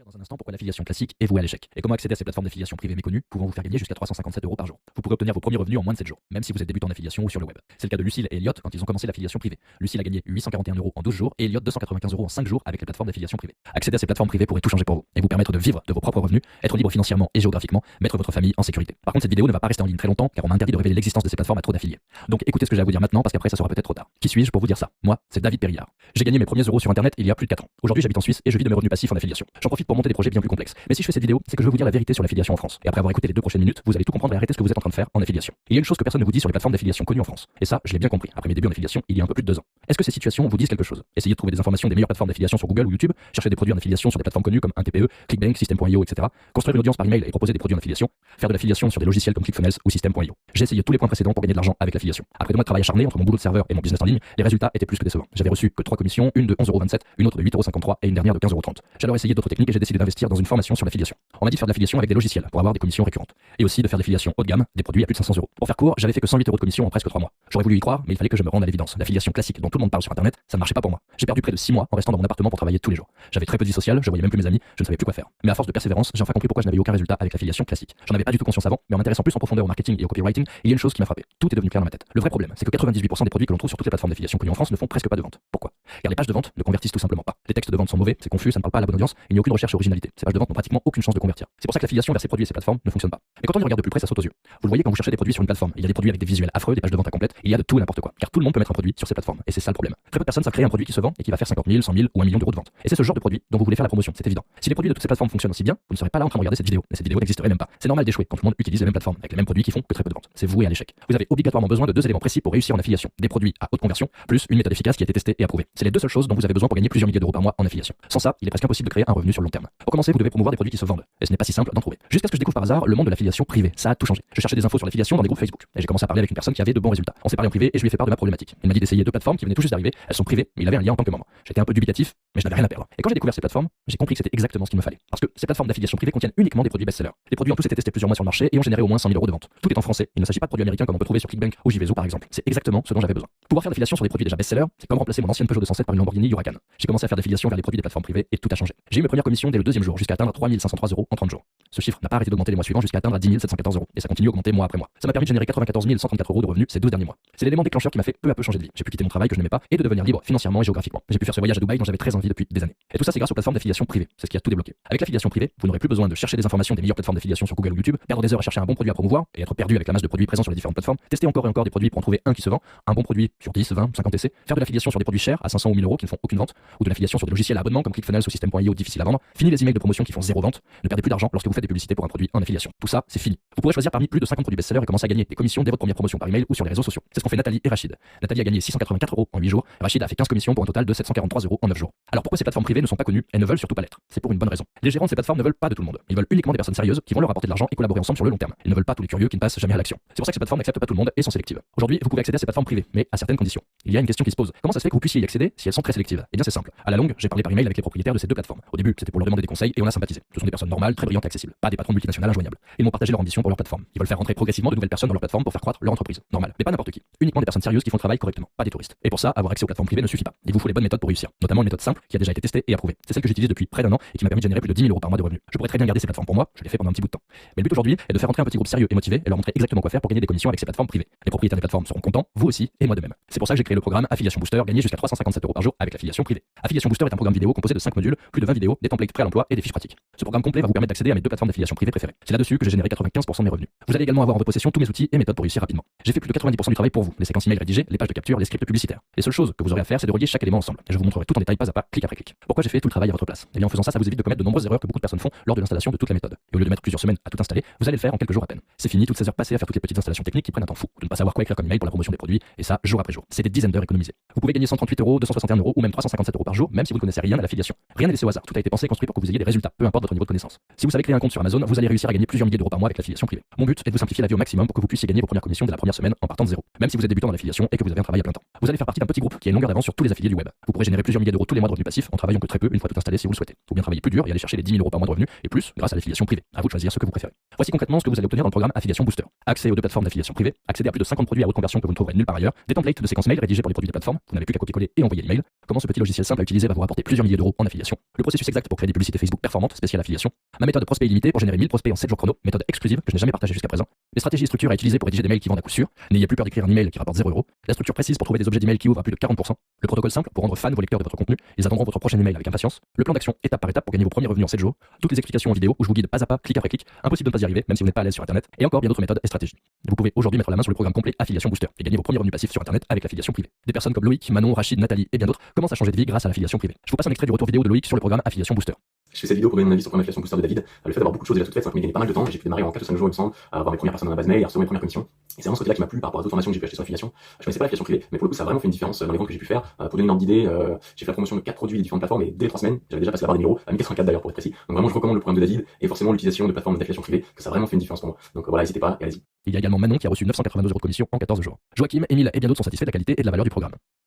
Dans un instant, pourquoi l'affiliation classique est vouée à l'échec et comment accéder à ces plateformes d'affiliation privées méconnues pouvant vous faire gagner jusqu'à 357 € par jour. Vous pourrez obtenir vos premiers revenus en moins de 7 jours, même si vous êtes débutant en affiliation ou sur le web. C'est le cas de Lucille et Elliot quand ils ont commencé l'affiliation privée. Lucille a gagné 841 € en 12 jours et Elliot 295 € en 5 jours avec les plateformes d'affiliation privée. Accéder à ces plateformes privées pourrait tout changer pour vous et vous permettre de vivre de vos propres revenus, être libre financièrement et géographiquement, mettre votre famille en sécurité. Par contre, cette vidéo ne va pas rester en ligne très longtemps car on m'a interdit de révéler l'existence de ces plateformes à trop d'affiliés. Donc écoutez ce que j'ai à vous dire maintenant parce qu'après ça sera peut-être trop tard. Qui suis-je pour vous dire ça? Moi, c'est David Perillard. J'ai gagné mes premiers euros sur internet il y a plus de 4 ans. Aujourd'hui, j'habite en Suisse et je vis de mes revenus passifs en affiliation. J'en profite pour monter des projets bien plus complexes. Mais si je fais cette vidéo, c'est que je veux vous dire la vérité sur l'affiliation en France. Et après avoir écouté les 2 prochaines minutes, vous allez tout comprendre et arrêter ce que vous êtes en train de faire en affiliation. Il y a une chose que personne ne vous dit sur les plateformes d'affiliation connues en France. Et ça, je l'ai bien compris après mes débuts en affiliation il y a un peu plus de 2 ans. Est-ce que ces situations vous disent quelque chose? Essayez de trouver des informations des meilleures plateformes d'affiliation sur Google ou YouTube, chercher des produits en affiliation sur des plateformes connues comme 1TPE, Clickbank, System.io, etc. Construire une audience par email et proposer des produits en affiliation, faire de l'affiliation sur des logiciels comme ClickFunnels ou System.io. J'ai essayé tous les points précédents pour gagner de l'argent avec l'affiliation. Après 2 mois de travail acharné entre mon boulot de serveur et mon business en ligne, les résultats étaient plus que décevants. J'avais reçu que 3 commissions, une de 11,27 €, une autre de 8,53 € et une dernière de 15,30 €. J'ai alors essayé d'autres techniques et j'ai décidé d'investir dans une formation sur l'affiliation. On m'a dit de faire de l'affiliation avec des logiciels pour avoir des commissions récurrentes et aussi de faire de l'affiliation haut de gamme, des produits à plus de 500 €. Pour faire court, j'avais fait que 108 € de commission en presque 3 mois. J'aurais voulu y croire, mais il fallait que je me rende à l'évidence. L'affiliation classique dont tout le monde parle sur internet, ça ne marchait pas pour moi. J'ai perdu près de 6 mois en restant dans mon appartement pour travailler tous les jours. J'avais très peu de vie sociale, je voyais même plus mes amis, je ne savais plus quoi faire. Mais à force de persévérance, j'ai enfin compris pourquoi je n'avais eu aucun résultat avec l'affiliation classique. J'en avais pas du tout conscience avant, mais en m'intéressant plus en profondeur au marketing et au copywriting, il y a une chose qui m'a frappé. Tout est devenu clair dans ma tête. Le vrai problème, c'est que 98% des produits que l'on trouve sur toutes les plateformes d'affiliation connues en France ne font presque pas de vente. Pourquoi? Car les pages de vente ne convertissent tout simplement pas. Les textes de vente sont mauvais, c'est confus, ça ne parle pas à la bonne audience, il n'y a aucune recherche et originalité. Ces pages de vente n'ont pratiquement aucune chance de convertir. C'est pour ça que l'affiliation vers ces produits et ces plateformes ne fonctionne pas. Mais quand on y regarde de plus près, ça saute aux yeux. Vous le voyez quand vous cherchez des produits sur une plateforme, il y a des produits avec des visuels affreux, des pages de vente incomplètes, il y a de tout et n'importe quoi. Car tout le monde peut mettre un produit sur ces plateformes et c'est ça le problème. Très peu de personnes savent créer un produit qui se vend et qui va faire 50 000, 100 000 ou 1 million d'euros de vente. Et c'est ce genre de produit dont vous voulez faire la promotion, c'est évident. Si les produits de toutes ces plateformes fonctionnent aussi bien, vous ne serez pas là en train de regarder cette vidéo. Mais cette vidéo n'existerait même pas. C'est normal d'échouer quand tout le monde utilise les mêmes plateformes avec les mêmes produits qui font que très peu de ventes. C'est voué à l'échec. Vous avez obligatoirement besoin de 2 éléments précis pour réussir en affiliation. Des produits à haute conversion plus une méthode efficace qui a été testée et approuvée. C'est les 2 seules choses dont vous avez besoin pour gagner plusieurs milliers d'euros par mois en affiliation. Sans ça, il est presque impossible de créer un revenu sur le long terme. Pour commencer, vous devez promouvoir des produits qui se vendent. Et ce n'est pas si simple d'en trouver. Jusqu'à ce que je découvre par hasard le monde de l'affiliation privée. Ça a tout changé. Je cherchais des infos sur l'affiliation dans des groupes Facebook et j'ai commencé à parler avec une personne qui avait de bons résultats. On s'est parlé en privé et je lui ai fait part de ma problématique. Il m'a dit d'essayer 2 plateformes qui venaient tout juste d'arriver. Elles sont privées, mais il avait un lien en tant que membre. J'étais un peu dubitatif, mais je n'avais rien à perdre. Et quand j'ai découvert ces plateformes, j'ai compris que c'était exactement ce qu'il me fallait. Parce que ces plateformes d'affiliation privée contiennent uniquement des produits best-sellers. Les produits ont tous été testés plusieurs mois sur le marché et ont généré au moins 100 000 € de vente. Tout est en français. Il ne s'agit pas de produits américains comme on peut trouver sur Clickbank ou JVZoo par exemple. C'est exactement ce dont j'avais besoin. Pouvoir faire l'affiliation sur des produits déjà best-sellers, c'est comme remplacer mon ancienne Peugeot 207 par une Lamborghini Huracan. J'ai commencé à faire d'affiliation vers les produits des plateformes privées et tout a changé. J'ai eu mes premières commissions dès le 2e jour jusqu'à atteindre 3 503 € en 30 jours. Ce chiffre n'a pas arrêté d'augmenter les mois suivants jusqu'à atteindre 10 714 € et ça continue à augmenter mois après mois. Ça m'a permis de générer 94 134 € de revenus ces 12 derniers mois. C'est l'élément déclencheur qui m'a fait peu à peu changer de vie. J'ai pu quitter mon travail que je n'aimais pas et de devenir libre financièrement et géographiquement. J'ai pu faire ce voyage à Dubaï dont j'avais très envie depuis des années. Et tout ça c'est grâce aux plateformes d'affiliation privée. C'est ce qui a tout débloqué. Avec l'affiliation privée, vous n'aurez plus besoin de chercher des informations des meilleures plateformes d'affiliation sur Google ou YouTube, perdre des heures à chercher un bon produit à promouvoir et être perdu avec la masse de produits présents sur les différentes plateformes, tester encore et encore des produits pour en trouver un qui se vend, un bon produit sur 10, 20, 50 essais, faire de l'affiliation sur des produits chers à 500 ou 1000 € qui ne font aucune vente, ou de l'affiliation sur des logiciels à abonnement comme ClickFunnels ou System.io difficiles à vendre, fini les emails de promotion qui font 0 vente, ne perdez plus d'argent lorsque vous faites des publicités pour un produit en affiliation. Tout ça, c'est fini. Vous pourrez choisir parmi plus de 50 produits best-sellers et commencer à gagner des commissions dès votre première promotion par email ou sur les réseaux sociaux. C'est ce qu'ont fait Nathalie et Rachid. Nathalie a gagné 684 € en 8 jours, Rachid a fait 15 commissions pour un total de 743 € en 9 jours. Alors pourquoi ces plateformes privées ne sont pas connues et ne veulent surtout pas l'être? C'est pour une bonne raison. Les gérants de ces plateformes ne veulent pas de tout le monde. Ils veulent uniquement des personnes sérieuses qui vont leur apporter de l'argent et collaborer ensemble sur le long terme. Ils ne veulent pas tous les curieux qui ne passent jamais à l'action. C'est pour ça que ces plateformes n'acceptent pas tout le monde et sont sélectives. Aujourd'hui, vous pouvez accéder à ces plateformes privées, mais à certaines conditions. Il y a une question qui se pose. Comment ça se fait que vous puissiez y accéder si elles sont très sélectives? Eh bien c'est simple. À la longue, j'ai parlé par email avec les propriétaires de ces 2 plateformes. Au début, c'était pour leur demander des conseils et on a sympathisé. Ce sont des personnes normales, très brillantes et accessibles, pas des patrons multinationales injoignables. Ils m'ont partagé leur ambition pour leur plateforme. Ils veulent faire rentrer progressivement de nouvelles personnes dans leur plateforme pour faire croître leur entreprise. Normal. Mais pas n'importe qui. Uniquement des personnes sérieuses qui font le travail correctement, pas des touristes. Et pour ça, avoir accès aux plateformes privées ne suffit pas. Il vous faut les bonnes méthodes pour réussir, notamment une méthode simple qui a déjà été testée et approuvée. C'est celle que j'utilise depuis près d'1 an et qui m'a permis de générer plus de 10 000 € par mois de revenus. Je pourrais très bien garder ces plateformes pour moi, je l'ai fait pendant un petit bout de temps. Mais le but aujourd'hui est de faire rentrer un petit groupe sérieux et motivé et leur montrer exactement quoi faire pour gagner des commissions avec ces plateformes privées. Les propriétaires des plateformes seront contents, vous aussi et moi de même. C'est pour ça que j'ai créé le programme Affiliation Booster, gagner jusqu'à 357 € par jour avec l'affiliation privée. Affiliation Booster est un programme vidéo composé de 5 modules, plus de 20 vidéos, des templates prêts à l'emploi et des fiches pratiques. Ce programme complet va vous permettre d'accéder à mes 2 plateformes d'affiliation privée préférées. C'est là-dessus que j'ai généré 95% de mes revenus. Vous allez également avoir en votre possession tous mes outils et méthodes pour réussir rapidement. J'ai fait plus de 90% du travail pour vous, les séquences email rédigées, les pages de capture, les scripts publicitaires. Les seules choses que vous aurez à faire, c'est de relier chaque élément ensemble. Et je vous montrerai tout en détail pas à pas, clic après clic. Pourquoi j'ai fait tout le travail à votre place? Et bien en faisant ça, ça vous évite de commettre de nombreuses erreurs que beaucoup de personnes font lors de l'installation de toute la méthode. Et au lieu de mettre plusieurs semaines à tout installer, vous allez le faire en quelques jours à peine. C'est fini toutes ces heures passées à faire toutes les petites installations techniques qui prennent un temps fou, de ne pas savoir quoi écrire comme email pour la promotion des produits, et ça jour après jour. C'est des dizaines d'heures économisées. Vous pouvez gagner 138 €, 261 € ou même 357 € par jour, même si vous ne connaissez rien à l'affiliation. Rien n'est laissé au hasard. Tout a été pensé et construit pour que vous ayez des résultats, peu importe votre niveau de connaissance. Si vous savez créer un compte sur Amazon, vous allez réussir à gagner plusieurs milliers d'euros par mois avec l'affiliation privée. Mon but est de vous simplifier la vie au maximum pour que vous puissiez gagner vos premières commissions dès la première semaine en partant de zéro, même si vous êtes débutant dans l'affiliation et que vous avez un travail à plein temps. Vous allez faire partie d'un petit groupe qui a une longueur d'avance sur tous les affiliés du web. Vous pourrez générer plusieurs milliers d'euros tous les mois de revenus passifs en travaillant que très peu une fois tout installé si vous le souhaitez. Ou bien travailler plus dur et aller chercher les 10 000 euros par mois de revenus et plus grâce à l'affiliation privée. À vous de choisir ce que vous préférez. Voici concrètement ce que vous allez obtenir dans le programme Affiliation Booster. Accès aux deux plateformes d'affiliation privée, accéder à plus de 50 produits à haute conversion que vous ne trouverez nulle part ailleurs, des templates de séquences mail rédigés pour les produits de plateforme, vous n'avez plus qu'à copier-coller et envoyer l'email. Comment ce petit logiciel simple à utiliser va vous rapporter plusieurs milliers d'euros en affiliation. Le processus exact pour créer des publicités Facebook performantes spéciales affiliation. Ma méthode prospect illimité pour générer 1000 prospects en 7 jours chrono, méthode exclusive que je n'ai jamais partagée jusqu'à présent. Les stratégies et structures à utiliser pour rédiger des mails qui vendent à coup sûr. N'ayez plus peur d'écrire un email qui rapporte 0 euros. La structure précise pour trouver des objets d'email qui ouvrent à plus de 40%. Le protocole simple pour rendre fans vos lecteurs de votre contenu. Ils attendront votre prochain email avec impatience. Le plan d'action étape par étape pour gagner vos premiers revenus en 7 jours. Toutes les explications en vidéo où je vous guide pas à pas, clic après clic. Impossible de ne pas y arriver même si vous n'êtes pas à l'aise sur internet. Et encore bien d'autres méthodes et stratégies. Vous pouvez aujourd'hui mettre la main sur le programme complet Affiliation Booster et gagner vos premiers revenus passifs sur internet avec l'affiliation privée. Des personnes comme Loïc, Manon, Rachid, Nathalie et bien d'autres commencent à changer de vie grâce à l'affiliation privée. Je vous passe un extrait du retour vidéo de Loïc sur le programme Affiliation Booster. Je fais cette vidéo pour donner mon avis sur le programme Affiliation Booster de David. Le fait d'avoir beaucoup de choses déjà toutes faites, ça m'a gagné pas mal de temps. J'ai pu démarrer en 4 ou 5 jours, il me semble, à avoir mes premières personnes dans la base mail, à recevoir mes premières commissions. Et c'est vraiment ce côté-là qui m'a plu par rapport à d'autres formations que j'ai pu acheter sur l'affiliation. Je connaissais pas l'affiliation privée, mais pour le coup, ça a vraiment fait une différence dans les ventes que j'ai pu faire. Pour donner une ordre d'idée, j'ai fait la promotion de 4 produits des différentes plateformes et dès 3 semaines, j'avais déjà passé la barre des 1000 euros, à 1084 d'ailleurs pour être précis. Donc vraiment, je recommande le programme de David et forcément l'utilisation de plateformes d'affiliation privée, que ça a vraiment fait une différence pour moi. Donc voilà, n'hésitez pas et allez-y. Il y a également Manon qui a reçu 982 euros de commission en 14 jours. Joachim, Émile et bien d'autres sont satisfaits de la qualité et de la valeur du programme.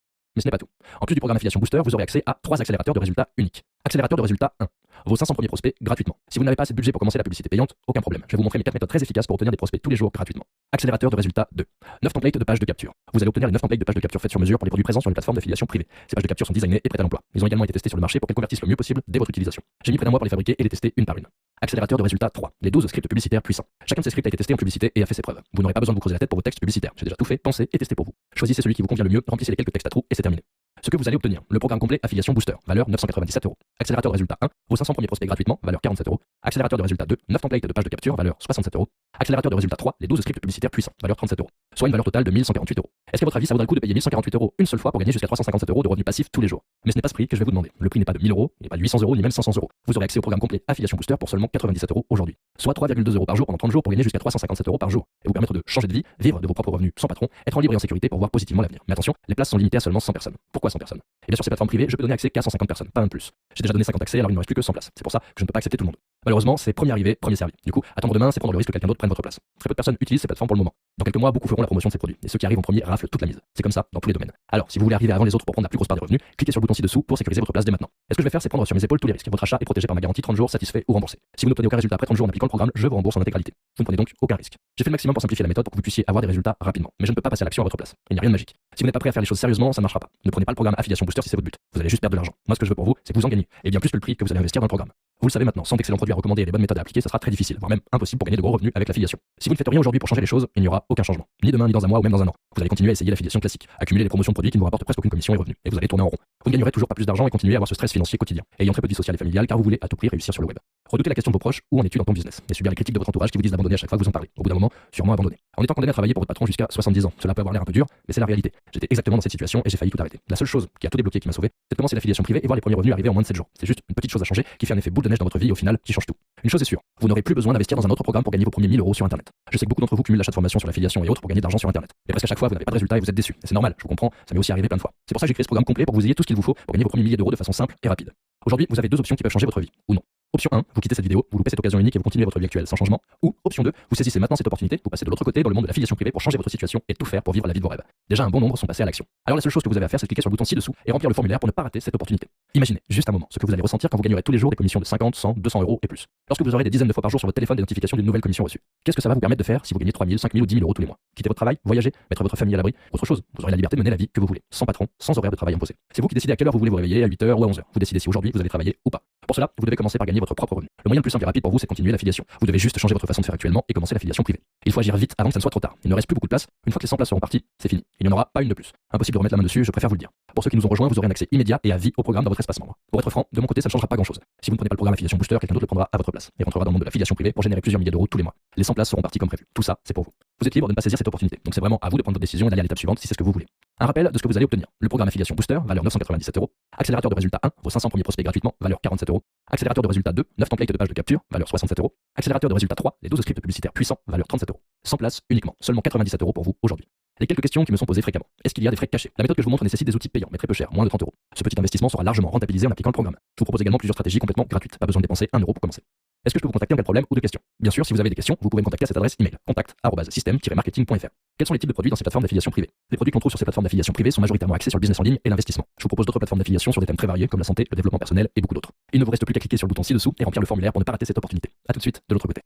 Mais ce n'est pas tout. En plus du programme Affiliation Booster, vous aurez accès à 3 accélérateurs de résultats uniques. Accélérateur de résultats 1. Vos 500 premiers prospects gratuitement. Si vous n'avez pas assez de budget pour commencer la publicité payante, aucun problème. Je vais vous montrer mes 4 méthodes très efficaces pour obtenir des prospects tous les jours gratuitement. Accélérateur de résultats 2. 9 templates de pages de capture. Vous allez obtenir les 9 templates de pages de capture faites sur mesure pour les produits présents sur les plateformes d'affiliation privée. Ces pages de capture sont designées et prêtes à l'emploi. Ils ont également été testés sur le marché pour qu'elles convertissent le mieux possible dès votre utilisation. J'ai mis près d'un mois pour les fabriquer et les tester une par une. Accélérateur de résultats 3. Les 12 scripts publicitaires puissants. Chacun de ces scripts a été testé en publicité et a fait ses preuves. Vous n'aurez pas besoin de vous creuser la tête pour vos textes publicitaires. J'ai déjà tout fait, pensé et testé pour vous. Choisissez celui qui vous convient le mieux, remplissez les quelques textes à trous et c'est terminé. Ce que vous allez obtenir, le programme complet Affiliation Booster, valeur 997 euros. Accélérateur de résultats 1, vos 500 premiers prospects gratuitement, valeur 47 euros. Accélérateur de résultats 2, 9 templates de pages de capture, valeur 67 euros. Accélérateur de résultats 3, les 12 scripts publicitaires puissants, valeur 37 euros. Soit une valeur totale de 1148 euros. Est-ce qu'à votre avis, ça vaudra le coup de payer 1148 euros une seule fois pour gagner jusqu'à 357 euros de revenus passifs tous les jours? Mais ce n'est pas ce prix que je vais vous demander. Le prix n'est pas de 1000 euros, il n'est pas de 800 euros, ni même 500 euros. Vous aurez accès au programme complet Affiliation Booster pour seulement 97 euros aujourd'hui. Soit 3,2 euros par jour pendant 30 jours pour gagner jusqu'à 357 euros par jour. Et vous permettre de changer de vie, vivre de vos propres revenus sans patron, être en libre et en sécurité pour voir positivement l'avenir. Mais attention, les places sont limitées à seulement 100 personnes. Pourquoi 100 personnes? Et bien sur ces plateformes privées, je peux donner accès qu'à 150 personnes, pas un de plus. J'ai déjà donné 50 accès, alors il ne me reste plus que 100 places. C'est pour ça que je ne peux pas accepter tout le monde. Malheureusement, c'est premier arrivé, premier servi. Du coup, attendre demain, c'est prendre le risque que quelqu'un d'autre prenne votre place. Très peu de personnes utilisent ces plateformes pour le moment. Dans quelques mois, beaucoup feront la promotion de ces produits. Et ceux qui arrivent en premier raflent toute la mise. C'est comme ça dans tous les domaines. Alors, si vous voulez arriver avant les autres pour prendre la plus grosse part des revenus, cliquez sur le bouton ci-dessous pour sécuriser votre place dès maintenant. Et ce que je vais faire, c'est prendre sur mes épaules tous les risques. Votre achat est protégé par ma garantie 30 jours, satisfait ou remboursé. Si vous n'obtenez aucun résultat après 30 jours en appliquant le programme, je vous rembourse en intégralité. Vous ne prenez donc aucun risque. J'ai fait le maximum pour simplifier la méthode pour que vous puissiez avoir des résultats rapidement. Mais je ne peux pas passer à l'action à votre place. Il n'y a rien de magique. Si vous n'êtes pas prêt à faire les choses sérieusement, ça ne marchera pas. Ne prenez pas le programme Affiliation Booster si c'est votre but. Vous allez juste perdre de l'argent. Moi, ce que je veux pour vous, c'est que vous en gagnez. Et bien plus que le prix que vous allez investir dans le programme. Vous le savez maintenant, sans d'excellents produits à recommander et les bonnes méthodes à appliquer, ça sera très difficile, voire même impossible pour gagner de gros revenus avec l'affiliation. Si vous ne faites rien aujourd'hui pour changer les choses, il n'y aura aucun changement. Ni demain, ni dans un mois ou même dans un an. Vous allez continuer à essayer l'affiliation classique, accumuler les promotions de produits qui ne vous rapportent presque aucune commission et revenus. Et vous allez tourner en rond. Vous ne gagnerez toujours pas plus d'argent et continuer à avoir ce stress financier quotidien, ayant très peu de vie sociale et familiale car vous voulez à tout prix réussir sur le web. Redoutez la question de vos proches où en es-tu dans ton business et subir les critiques de votre entourage qui vous disent d'abandonner à chaque fois que vous en parlez. Au bout d'un moment, sûrement abandonner. En étant condamné à travailler pour votre patron jusqu'à 70 ans. Cela peut avoir l'air un peu dur, mais c'est la réalité. J'étais exactement dans cette situation et j'ai failli tout arrêter. La seule chose qui a tout débloqué, qui m'a sauvé, c'est de commencer l'affiliation privée et voir les premiers revenus arriver en moins de 7 jours. C'est juste une petite chose à changer qui fait un effet boule de neige dans votre vie et au final qui change tout. Une chose est sûre, vous n'aurez plus besoin d'investir dans un autre programme pour gagner vos premiers 1000 euros sur internet. Je sais que beaucoup d'entre vous cumulent l'achat de formation sur l'affiliation et autres pour gagner de l'argent sur internet. Et presque à chaque fois vous n'avez pas de résultat et vous êtes déçu. Et c'est normal, je vous comprends, ça m'est aussi arrivé plein de fois. C'est pour ça que j'ai créé ce programme complet pour que vous ayez tout ce qu'il vous faut pour gagner vos premiers milliers d'euros de façon simple et rapide. Aujourd'hui, vous avez deux options qui peuvent changer votre vie, ou non. Option 1, vous quittez cette vidéo, vous loupez cette occasion unique et vous continuez votre vie actuelle sans changement. Ou option 2, vous saisissez maintenant cette opportunité, vous passez de l'autre côté dans le monde de l'affiliation privée pour changer votre situation et tout faire pour vivre la vie de vos rêves. Déjà un bon nombre sont passés à l'action. Alors la seule chose que vous avez à faire, c'est cliquer sur le bouton ci-dessous et remplir le formulaire pour ne pas rater cette opportunité. Imaginez juste un moment ce que vous allez ressentir quand vous gagnerez tous les jours des commissions de 50, 100, 200 euros et plus. Lorsque vous aurez des dizaines de fois par jour sur votre téléphone des notifications d'une nouvelle commission reçue. Qu'est-ce que ça va vous permettre de faire si vous gagnez 3000, 5000 ou 10 000 euros tous les mois? Quitter votre travail, voyager, mettre votre famille à l'abri, autre chose. Vous aurez la liberté de mener la vie que vous voulez, sans patron, sans horaire de travail imposé. C'est vous qui décidez à quelle heure vous voulez vous réveiller, à 8h ou à 11h. Vous décidez si aujourd'hui vous allez travailler ou pas. Pour cela, vous devez commencer par gagner votre propre revenu. Le moyen le plus simple et rapide pour vous, c'est de continuer l'affiliation. Vous devez juste changer votre façon de faire actuellement et commencer l'affiliation privée. Il faut agir vite avant que ça ne soit trop tard. Il ne reste plus beaucoup de place. Une fois que les 100 places seront parties, c'est fini. Il n'y en aura pas une de plus. Impossible de remettre la main dessus, je préfère vous le dire. Pour ceux qui nous ont rejoints, vous aurez un accès immédiat et à vie au programme dans votre espace membre. Pour être franc, de mon côté, ça ne changera pas grand-chose. Si vous ne prenez pas le programme Affiliation Booster, quelqu'un d'autre le prendra à votre place et rentrera dans le monde de l'affiliation privée pour générer plusieurs milliers d'euros tous les mois. Les 100 places seront parties comme prévu. Tout ça, c'est pour vous. Vous êtes libre de ne pas saisir cette opportunité. Donc c'est vraiment à vous de prendre votre décision et d'aller à l'étape suivante si c'est ce que vous voulez. Un rappel de ce que vous allez obtenir. Le programme Affiliation Booster, valeur 997 euros. Accélérateur de résultats 1, vos 500 premiers prospects gratuitement, valeur 47 euros. Accélérateur de résultats 2, 9 templates de pages de capture, valeur 67 euros. Accélérateur de résultats 3, les 12 scripts publicitaires puissants, valeur 37 euros. 100 places uniquement, seulement 97 euros pour vous aujourd'hui. Les quelques questions qui me sont posées fréquemment. Est-ce qu'il y a des frais cachés? La méthode que je vous montre nécessite des outils payants, mais très peu chers, moins de 30 euros. Ce petit investissement sera largement rentabilisé en appliquant le programme. Je vous propose également plusieurs stratégies complètement gratuites. Pas besoin de dépenser 1 euro pour commencer. Est-ce que je peux vous contacter en cas de problème ou de questions? Bien sûr, si vous avez des questions, vous pouvez me contacter à cette adresse email contact@system-marketing.fr. Quels sont les types de produits dans ces plateformes d'affiliation privée? Les produits qu'on trouve sur ces plateformes d'affiliation privée sont majoritairement axés sur le business en ligne et l'investissement. Je vous propose d'autres plateformes d'affiliation sur des thèmes très variés comme la santé, le développement personnel et beaucoup d'autres. Il ne vous reste plus qu'à cliquer sur le bouton ci-dessous et remplir le formulaire pour ne pas rater cette opportunité. A tout de suite de l'autre côté.